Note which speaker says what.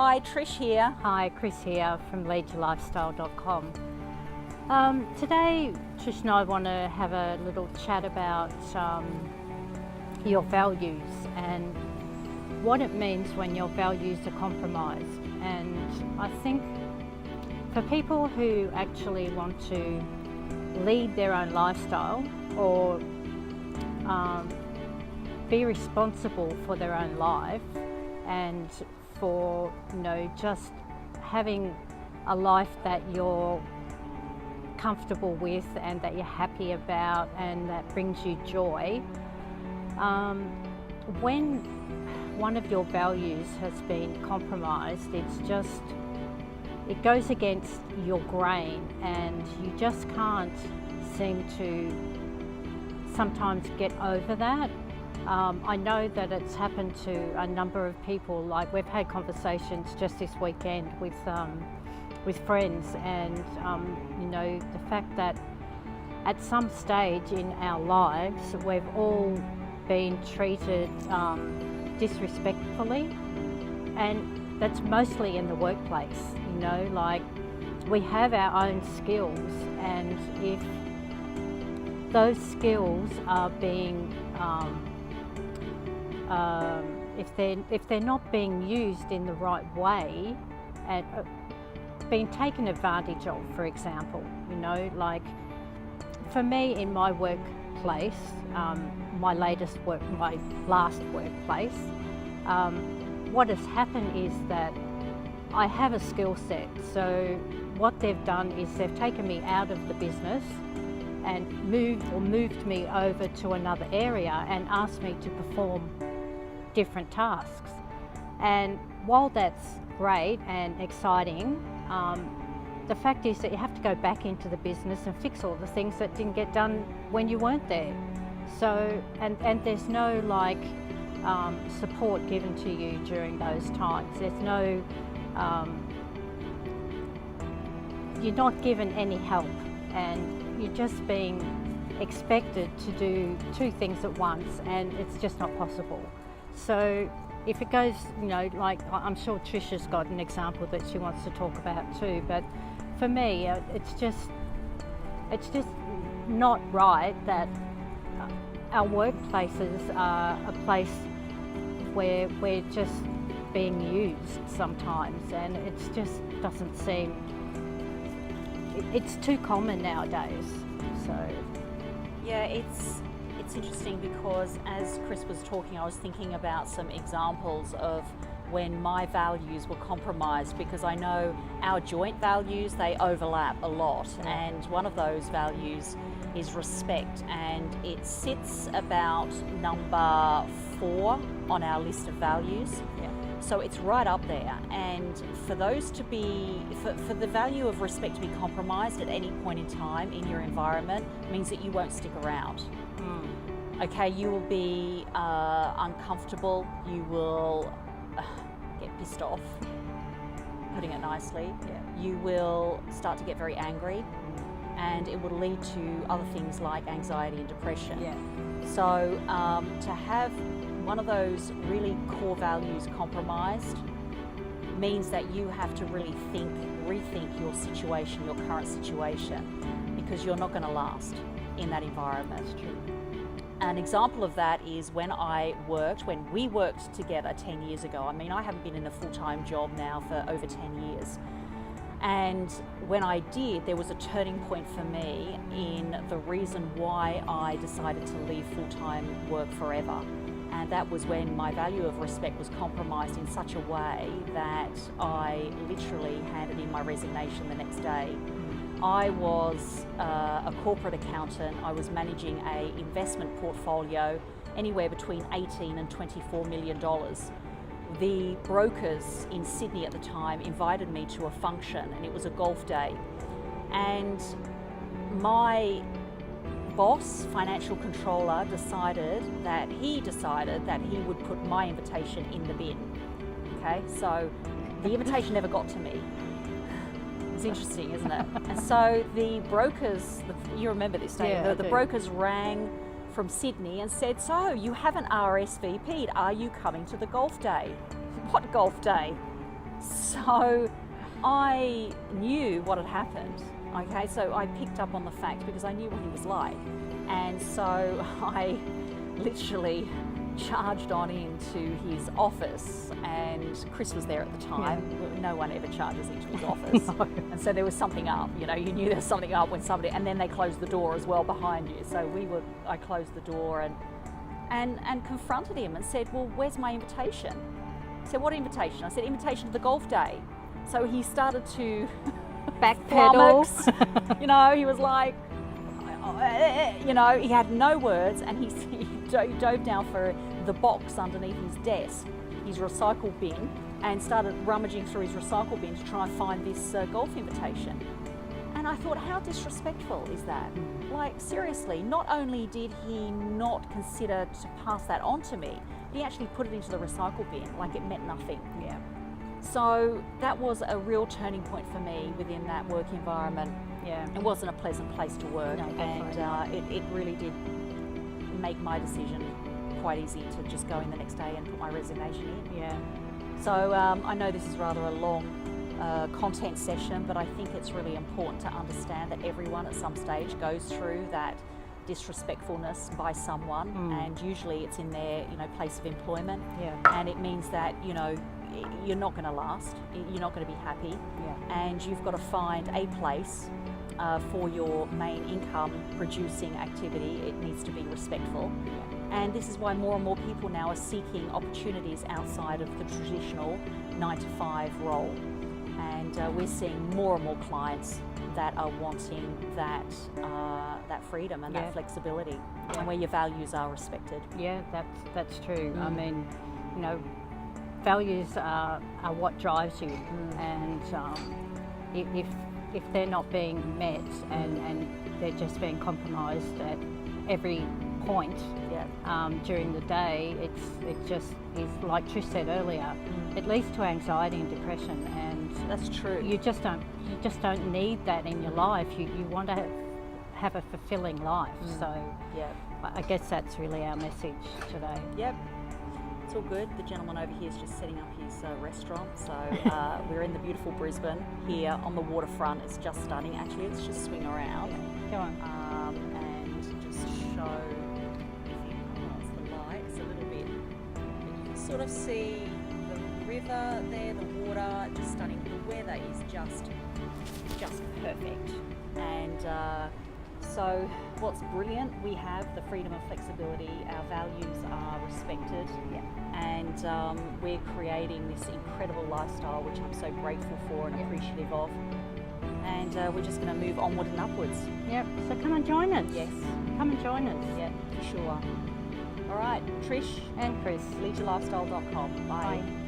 Speaker 1: Hi, Trish here.
Speaker 2: Hi, Chris here from leadyourlifestyle.com. Today, Trish and I want to have a little chat about your values and what it means when your values are compromised. And I think for people who actually want to lead their own lifestyle or be responsible for their own life and for just having a life that you're comfortable with and that you're happy about and that brings you joy, when one of your values has been compromised, it goes against your grain and you just can't seem to sometimes get over that. I know that it's happened to a number of people. Like, we've had conversations just this weekend with friends, and the fact that at some stage in our lives we've all been treated disrespectfully, and that's mostly in the workplace. Like, we have our own skills, and if those skills are being if they're not being used in the right way and being taken advantage of, for example, like for me in my workplace, my last workplace, what has happened is that I have a skill set. So what they've done is they've taken me out of the business and moved me over to another area and asked me to perform different tasks. And while that's great and exciting, the fact is that you have to go back into the business and fix all the things that didn't get done when you weren't there. So, and there's no support given to you during those times. There's no, you're not given any help, and you're just being expected to do two things at once, and it's just not possible. So if it goes, like, I'm sure Trisha's got an example that she wants to talk about too, but for me, it's just not right that our workplaces are a place where we're just being used sometimes, and it just doesn't seem, it's too common nowadays. So
Speaker 1: Yeah, it's interesting because as Chris was talking, I was thinking about some examples of when my values were compromised, because I know our joint values, they overlap a lot. And one of those values is respect, and it sits about number 4 on our list of values. So it's right up there, and for those to be, for the value of respect to be compromised at any point in time in your environment means that you won't stick around. Okay, you will be uncomfortable, you will get pissed off, putting it nicely. You will start to get very angry, and it will lead to other things like anxiety and depression. So to have one of those really core values compromised means that you have to really rethink your situation, your current situation, because you're not going to last in that environment. An example of that is when we worked together 10 years ago. I mean, I haven't been in a full-time job now for over 10 years. And when I did, there was a turning point for me in the reason why I decided to leave full-time work forever. And that was when my value of respect was compromised in such a way that I literally handed in my resignation the next day. I was a corporate accountant. I was managing an investment portfolio anywhere between $18 and $24 million. The brokers in Sydney at the time invited me to a function, and it was a golf day. And my boss, financial controller, decided that he would put my invitation in the bin. Okay, so the invitation never got to me. It's interesting, isn't it? And so the brokers, you remember this, don't you? The brokers rang from Sydney and said, so you haven't RSVP'd, are you coming to the golf day? What golf day? So I knew what had happened. Okay, so I picked up on the fact because I knew what he was like. And so I literally charged on into his office, and Chris was there at the time. No one ever charges into his office.
Speaker 2: No.
Speaker 1: And so there was something up, you know, you knew there was something up when somebody, and then they closed the door as well behind you. So I closed the door and confronted him and said, well, where's my invitation? He said, what invitation? I said, invitation to the golf day. So he started to
Speaker 2: Backpedal.
Speaker 1: you know, he was like, you know, he had no words, and he dove down for the box underneath his desk, his recycle bin, and started rummaging through his recycle bin to try and find this golf invitation. And I thought, how disrespectful is that? Like, seriously, not only did he not consider to pass that on to me, he actually put it into the recycle bin like it meant nothing.
Speaker 2: Yeah.
Speaker 1: So that was a real turning point for me within that work environment.
Speaker 2: Yeah.
Speaker 1: It wasn't a pleasant place to work,
Speaker 2: No, definitely
Speaker 1: and it really did make my decision quite easy to just go in the next day and put my resignation in.
Speaker 2: Yeah.
Speaker 1: So I know this is rather a long content session, but I think it's really important to understand that everyone at some stage goes through that disrespectfulness by someone, and usually it's in their, you know, place of employment.
Speaker 2: Yeah.
Speaker 1: And it means that, you know, you're not going to last, you're not going to be happy, and you've got to find a place for your main income producing activity. It needs to be respectful. And this is why more and more people now are seeking opportunities outside of the traditional 9-to-5 role. And we're seeing more and more clients that are wanting that freedom and that flexibility, and where your values are respected.
Speaker 2: Yeah, that's true. I mean, you know, values are what drives you, and if they're not being met and they're just being compromised at every point during the day, it just is, like Trish said earlier, it leads to anxiety and depression, and
Speaker 1: that's true.
Speaker 2: You just don't need that in your life. You want to have a fulfilling life. So I guess that's really our message today.
Speaker 1: Yep. It's all good. The gentleman over here is just setting up his restaurant. So we're in the beautiful Brisbane here on the waterfront. It's just stunning. Actually, let's just swing around.
Speaker 2: Go on.
Speaker 1: And just show, if you pass the lights a little bit, and you can sort of see the river there, the water, just stunning. The weather is just perfect. And so what's brilliant, we have the freedom and flexibility, our values are respected, and we're creating this incredible lifestyle, which I'm so grateful for and appreciative of, and we're just going to move onward and upwards.
Speaker 2: Yep, so come and join us.
Speaker 1: Yes.
Speaker 2: Come and join us.
Speaker 1: Yeah, for sure. All right, Trish
Speaker 2: and Chris.
Speaker 1: leadyourlifestyle.com. Bye.
Speaker 2: Bye.